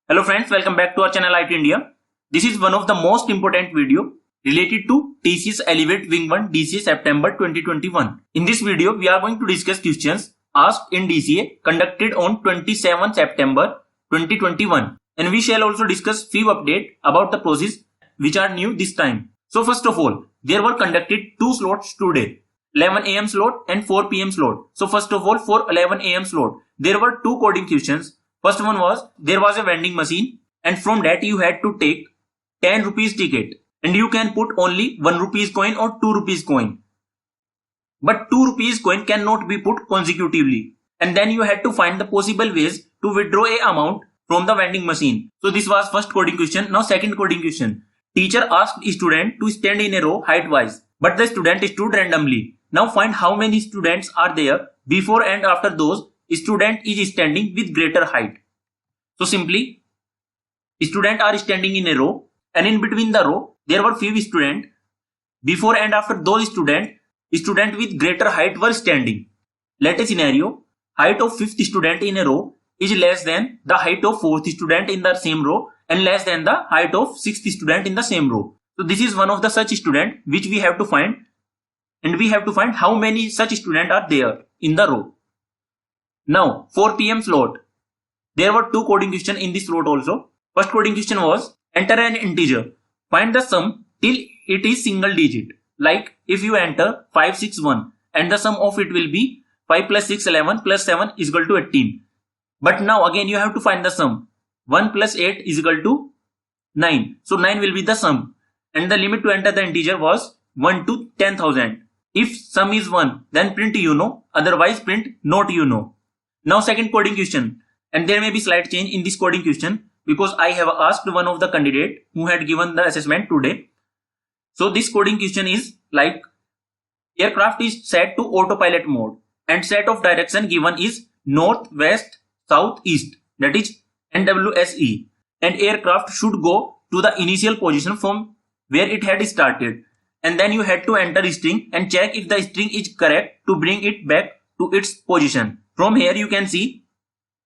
Hello friends, welcome back to our channel IT India. This is one of the most important video related to TCS Elevate Wing 1 DCA September 2021. In this video, we are going to discuss questions asked in DCA conducted on 27 September 2021. And we shall also discuss few updates about the process which are new this time. So first of all, there were conducted two slots today. 11 AM slot and 4 PM slot. So first of all, for 11 AM slot, there were two coding questions. First one was, there was a vending machine and from that you had to take 10 rupees ticket and you can put only 1 rupees coin or 2 rupees coin. But 2 rupees coin cannot be put consecutively. And then you had to find the possible ways to withdraw a amount from the vending machine. So this was first coding question. Now second coding question. Teacher asked student to stand in a row height wise, but the student stood randomly. Now find how many students are there before and after those student is standing with greater height. So simply, students are standing in a row and in between the row there were few students. Before and after those student with greater height were standing. Let a scenario, height of 5th student in a row is less than the height of 4th student in the same row and less than the height of 6th student in the same row. So this is one of the such student which we have to find. And we have to find how many such students are there in the row. Now, 4 PM slot. There were two coding questions in this slot also. First coding question was, enter an integer. Find the sum till it is single digit. Like if you enter 561 and the sum of it will be 5 plus 6, 11 plus 7 is equal to 18. But now again you have to find the sum. 1 plus 8 is equal to 9. So 9 will be the sum. And the limit to enter the integer was 1 to 10,000. If sum is 1, then print you know, otherwise print not you know. Now second coding question, and there may be slight change in this coding question because I have asked one of the candidate who had given the assessment today. So this coding question is like, aircraft is set to autopilot mode and set of direction given is north, west, south, east, that is NWSE, and aircraft should go to the initial position from where it had started. And then you had to enter string and check if the string is correct to bring it back to its position. From here you can see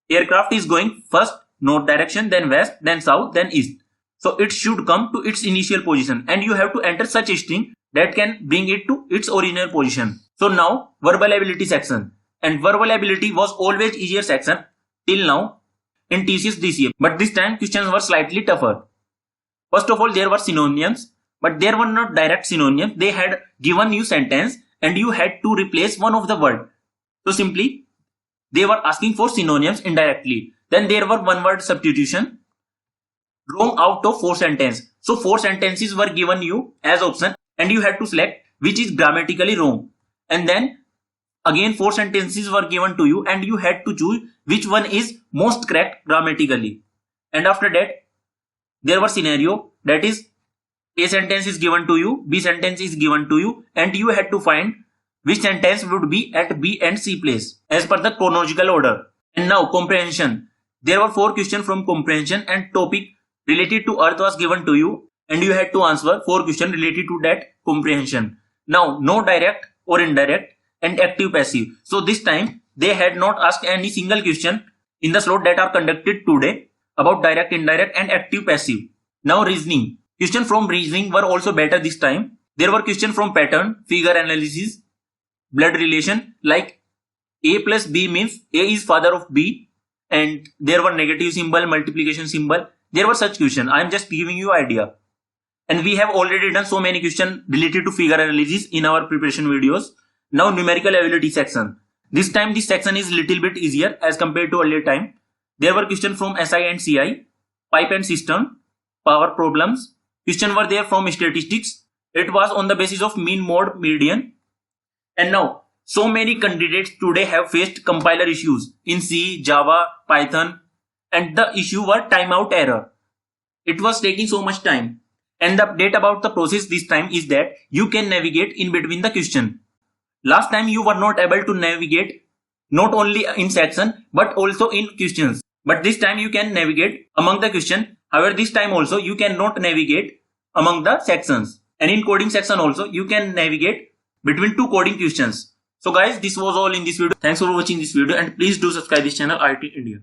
aircraft is going first north direction, then west, then south, then east. So it should come to its initial position and you have to enter such a string that can bring it to its original position. So now verbal ability section, and verbal ability was always easier section till now in TCS DCA, but this time questions were slightly tougher. First of all, there were synonyms. But there were not direct synonyms. They had given you sentence and you had to replace one of the word. So simply, they were asking for synonyms indirectly. Then there were one word substitution. Wrong out of 4 sentences. So 4 sentences were given you as option and you had to select which is grammatically wrong. And then again 4 sentences were given to you and you had to choose which one is most correct grammatically. And after that, there were scenario, that is, A sentence is given to you, B sentence is given to you, and you had to find which sentence would be at B and C place as per the chronological order. And now comprehension. There were 4 questions from comprehension and topic related to earth was given to you and you had to answer 4 questions related to that comprehension. Now no direct or indirect and active passive. So this time they had not asked any single question in the slot that are conducted today about direct, indirect and active passive. Now reasoning. Questions from reasoning were also better this time. There were questions from pattern, figure analysis, blood relation, like A plus B means A is father of B, and there were negative symbol, multiplication symbol. There were such questions. I am just giving you idea. And we have already done so many questions related to figure analysis in our preparation videos. Now numerical ability section. This time this section is little bit easier as compared to earlier time. There were questions from SI and CI, pipe and system, power problems. Questions were there from statistics. It was on the basis of mean, mode, median. And now, so many candidates today have faced compiler issues in C, Java, Python, and the issue were timeout error. It was taking so much time. And the update about the process this time is that you can navigate in between the question. Last time you were not able to navigate not only in section but also in questions. But this time you can navigate among the question. However, this time also you cannot navigate among the sections, and in coding section also you can navigate between 2 coding questions. So guys, this was all in this video. Thanks for watching this video and please do subscribe this channel IT India.